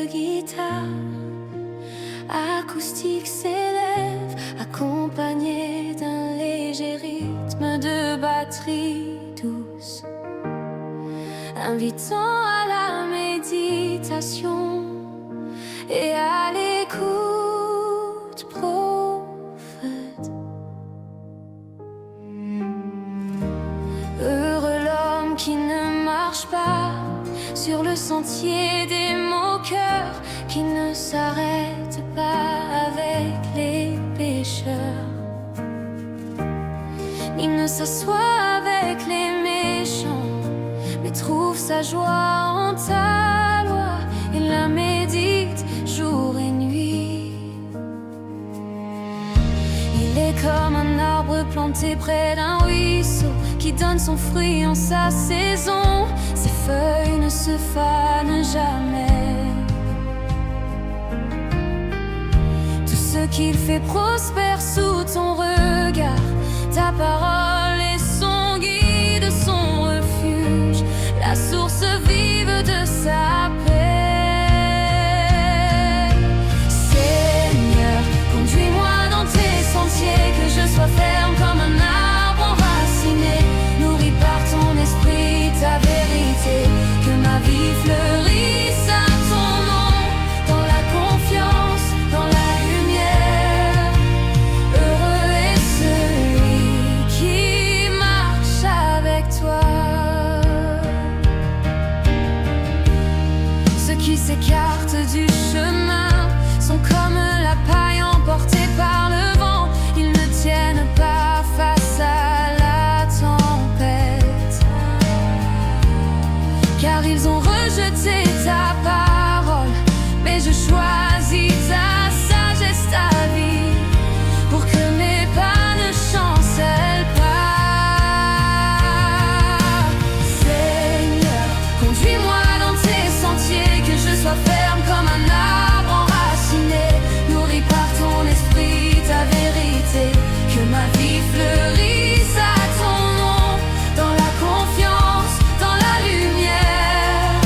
guitare acoustique s'élève, accompagné d'un léger rythme de batterie douce, invitant à la méditation et à l'écoute profonde. Heureux l'homme qui ne marche pas sur le sentier des moqueurs, qui ne s'arrête pas avec les pécheurs, ni ne s'assoit avec les méchants, mais trouve sa joie en ta loi et la médite jour et nuit. Il est comme un arbre planté près d'un ruisseau, qui donne son fruit en sa saison. Ses feuilles ne se fanent jamais. Tout ce qu'il fait prospère sous ton regard. Ta parole est son guide, son refuge, la source vive de sa paix. Seigneur, conduis-moi dans tes sentiers, que je sois ferme comme un arbre enraciné, nourri par ton esprit, ta vérité, que ma vie fleurisse à ton nom, dans la confiance, dans la lumière. Heureux est celui qui marche avec toi. Ceux qui s'écartent du chemin sont comme la paille emportée par le vent. Ils ne tiennent pas face à la tempête, car ils ont rejeté ta parole. Mais je choisis ta sagesse, ta vie, pour que mes pas ne chancellent pas. Seigneur, conduis-moi dans tes sentiers, que je sois ferme comme un arbre enraciné, nourri par ton esprit, ta vérité, que ma vie fleurisse à ton nom, dans la confiance, dans la lumière.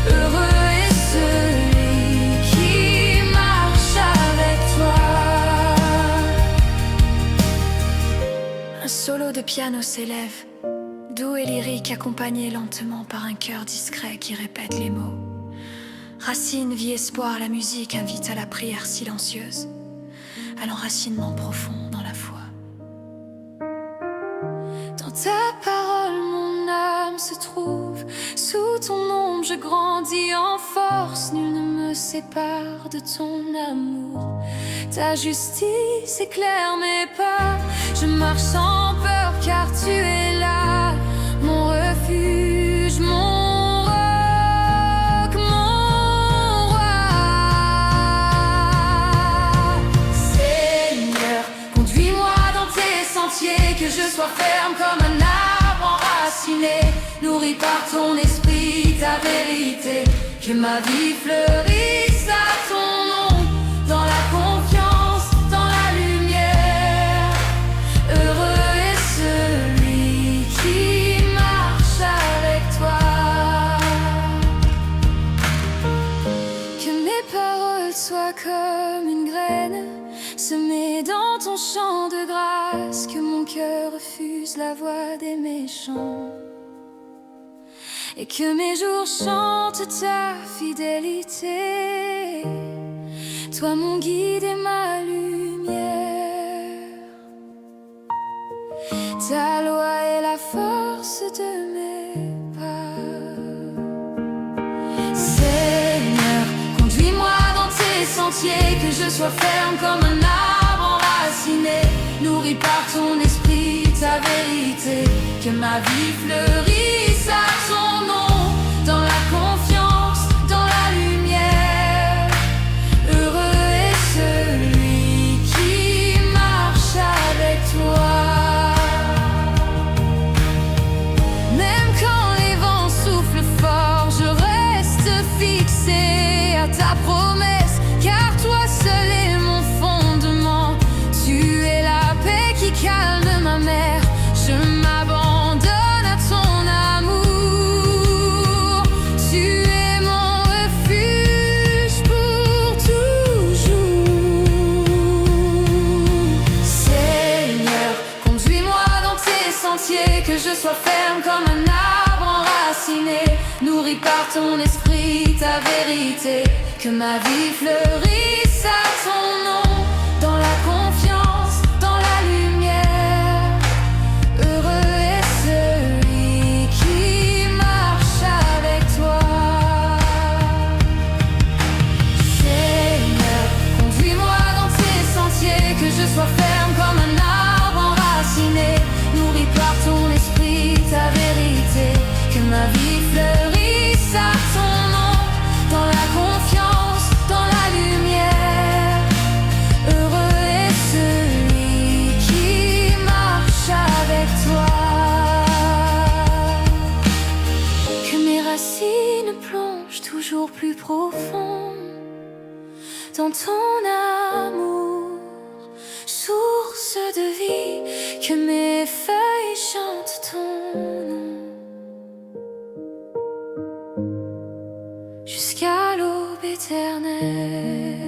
Heureux est celui qui marche avec toi. Un solo de piano s'élève, doux et lyrique, accompagné lentement par un cœur discret qui répète les mots. Racine, vie, espoir, la musique invite à la prière silencieuse, à l'enracinement profond dans la foi. Dans ta parole, mon âme se trouve, sous ton ombre je grandis en force. Nul ne me sépare de ton amour, ta justice éclaire mes pas. Je marche sans peur car tu es là, mon refuge, mon roc, mon roi. Seigneur, conduis-moi dans tes sentiers, que je sois ferme comme un arbre enraciné, nourri par ton esprit, ta vérité, que ma vie fleurisse à ton nom, dans la confiance, dans la lumière. Heureux est celui qui marche avec toi. Que mes paroles soient comme une graine semée dans ton champ de grâce, que mon cœur refuse la voix des méchants, et que mes jours chantent ta fidélité, toi mon guide et ma lumière. Ta loi est la force de mes pas. Seigneur, conduis-moi dans tes sentiers, que je sois ferme comme un arbre enraciné, nourri par ton esprit, ta vérité, que ma vie fleurisse à ton nom, dans la confiance, dans la lumière. Heureux est celui qui marche avec toi. Même quand les vents soufflent fort, je reste fixé à ta promesse, car toi seul est mon fondement. Tu es la paix qui calme ma mer. Je m'abandonne à ton sentiers, que je sois ferme comme un arbre enraciné, nourri par ton esprit, ta vérité, que ma vie fleurisse à ton nom, dans la confiance, dans la lumière. Heureux est celui qui marche avec toi. Seigneur, conduis-moi dans tes sentiers, que je sois ferme comme un arbre enraciné, nourri par ton esprit, ta vérité, que ma vie fleurisse à ton nom, dans la confiance, dans la lumière. Heureux est celui qui marche avec toi. Que mes racines plongent toujours plus profond dans ton amour, source de vie, que mes feuilles chantent ton nom jusqu'à l'aube éternelle.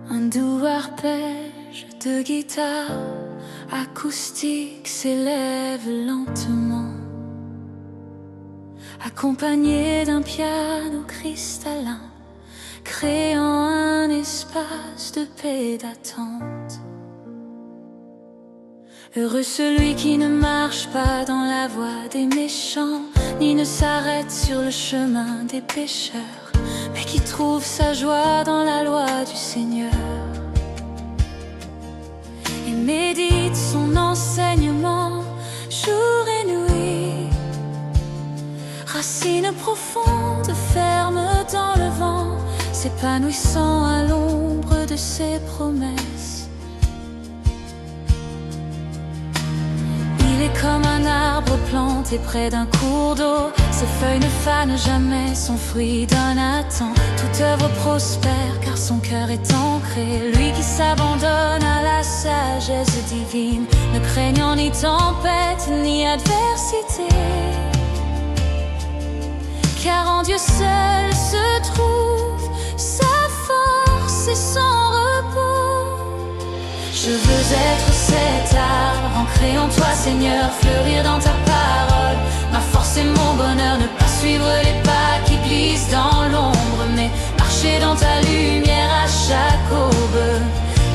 Un doux arpège de guitare acoustique s'élève lentement, accompagné d'un piano cristallin, créant un espace de paix d'attente. Heureux celui qui ne marche pas dans la voie des méchants, ni ne s'arrête sur le chemin des pécheurs, mais qui trouve sa joie dans la loi du Seigneur et médite son enseignement jour et nuit. Racines profondes, fermes dans le vent, s'épanouissant à l'ombre de ses promesses. Il est comme un arbre planté près d'un cours d'eau, ses feuilles ne fanent jamais, son fruit donne à temps. Toute œuvre prospère car son cœur est ancré, lui qui s'abandonne à la sagesse divine, ne craignant ni tempête ni adversité, car en Dieu seul se trouve sa force et son repos. Je veux être cet arbre ancré en toi, Seigneur, fleurir dans ta parole. Ma force et mon bonheur, ne pas suivre les pas qui glissent dans l'ombre, mais marcher dans ta lumière à chaque aube.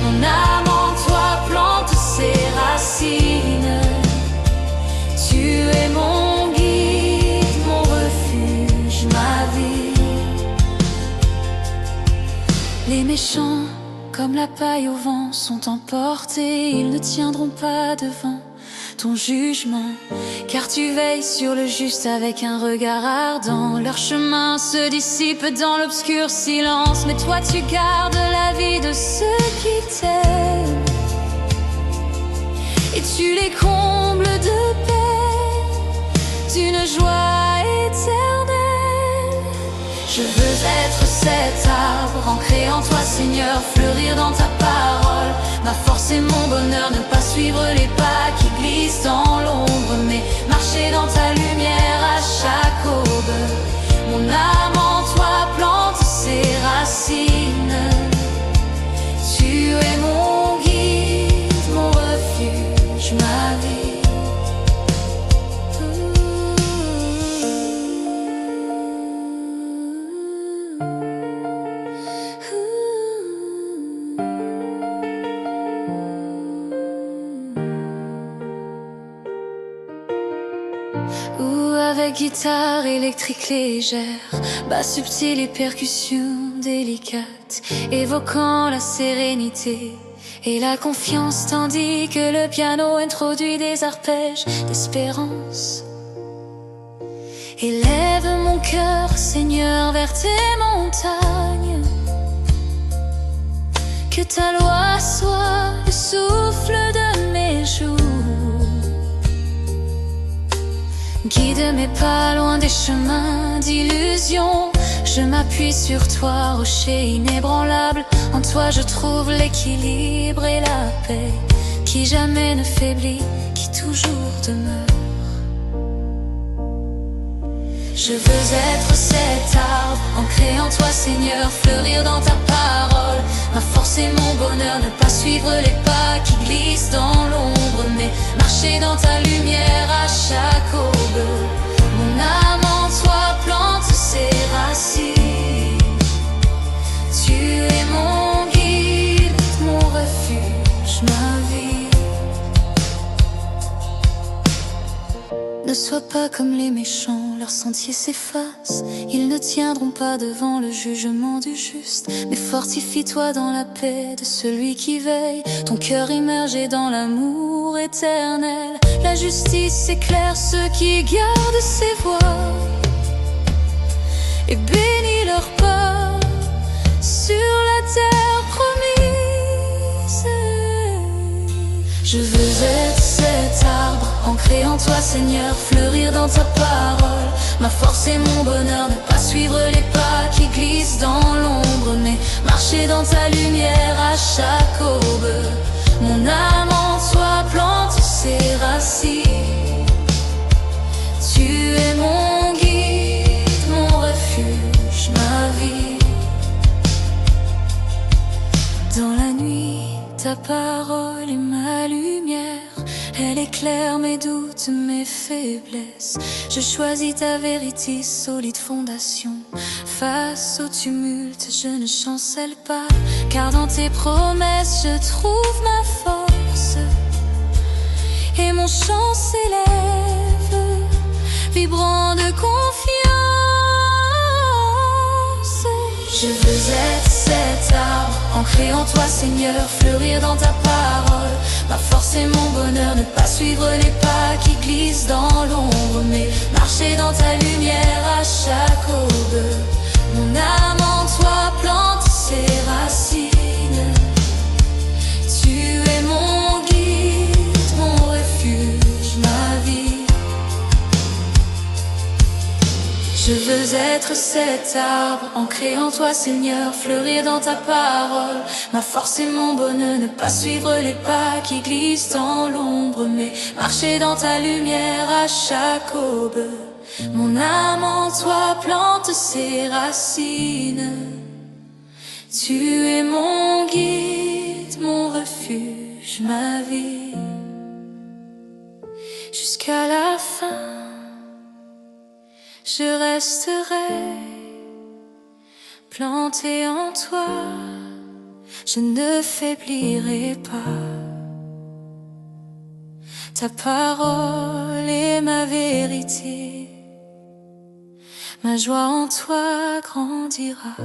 Mon âme en toi plante ses racines. Tu es mon guide, mon refuge, ma vie. Les méchants, comme la paille au vent, sont emportés, ils ne tiendront pas devant ton jugement, car tu veilles sur le juste avec un regard ardent. Leur chemin se dissipe dans l'obscur silence, mais toi tu gardes la vie de ceux qui t'aiment, et tu les combles de paix, d'une joie éternelle. Je veux être cet arbre ancré en toi, Seigneur, fleurir dans ta parole. Ma force et mon bonheur, ne pas suivre les pas qui glissent dans l'ombre, mais marcher dans ta lumière à chaque aube. Mon âme en toi plante ses racines. Tu es mon guide, mon refuge, ma vie. Ou avec guitare électrique légère, basse subtile et percussions délicates, évoquant la sérénité et la confiance, tandis que le piano introduit des arpèges d'espérance. Élève mon cœur, Seigneur, vers tes montagnes, que ta loi soit le souffle de de mes pas, loin des chemins d'illusion. Je m'appuie sur toi, rocher inébranlable. En toi je trouve l'équilibre et la paix, qui jamais ne faiblit, qui toujours demeure. Je veux être cet arbre, ancré en toi Seigneur, fleurir dans ta parole. Ma force et mon bonheur, ne pas suivre les pas qui glissent dans l'ombre, mais marcher dans ta lumière à chaque aube. Mon âme en toi plante ses racines. Tu es mon guide, mon refuge, ma vie. Ne sois pas comme les méchants, leurs sentiers s'effacent. Ils ne tiendront pas devant le jugement du juste. Mais fortifie-toi dans la paix de celui qui veille, ton cœur immergé dans l'amour éternel. La justice éclaire ceux qui gardent ses voies, et bénis leur pas sur la terre promise. Je veux être cet arbre, ancré en toi Seigneur, fleurir dans ta parole. Ma force et mon bonheur, ne pas suivre les pas qui glissent dans l'ombre, mais marcher dans ta lumière à chaque aube. Mon âme en toi plante ses racines. Tu es mon guide, mon refuge, ma vie. Dans la nuit, ta parole est ma lumière. Elle éclaire mes doutes, mes faiblesses. Je choisis ta vérité, solide fondation. Face au tumulte, je ne chancelle pas, car dans tes promesses, je trouve ma force. Et mon chant s'élève, vibrant de confiance. Je veux être cet arbre, ancré en toi Seigneur, fleurir dans ta parole. Ma force et mon bonheur, ne pas suivre les pas qui glissent dans l'ombre, mais marcher dans ta lumière à chaque aube. Mon âme en toi plante ses racines. Tu es mon guide, mon refuge, ma vie. Je veux être cet arbre, ancré en toi Seigneur, fleurir dans ta parole. Ma force et mon bonheur, ne pas suivre les pas qui glissent dans l'ombre, mais marcher dans ta lumière à chaque aube. Mon âme en toi plante ses racines. Tu es mon guide, mon refuge, ma vie. Jusqu'à la fin, je resterai planté en toi, je ne faiblirai pas. Ta parole est ma vérité, ma joie en toi grandira.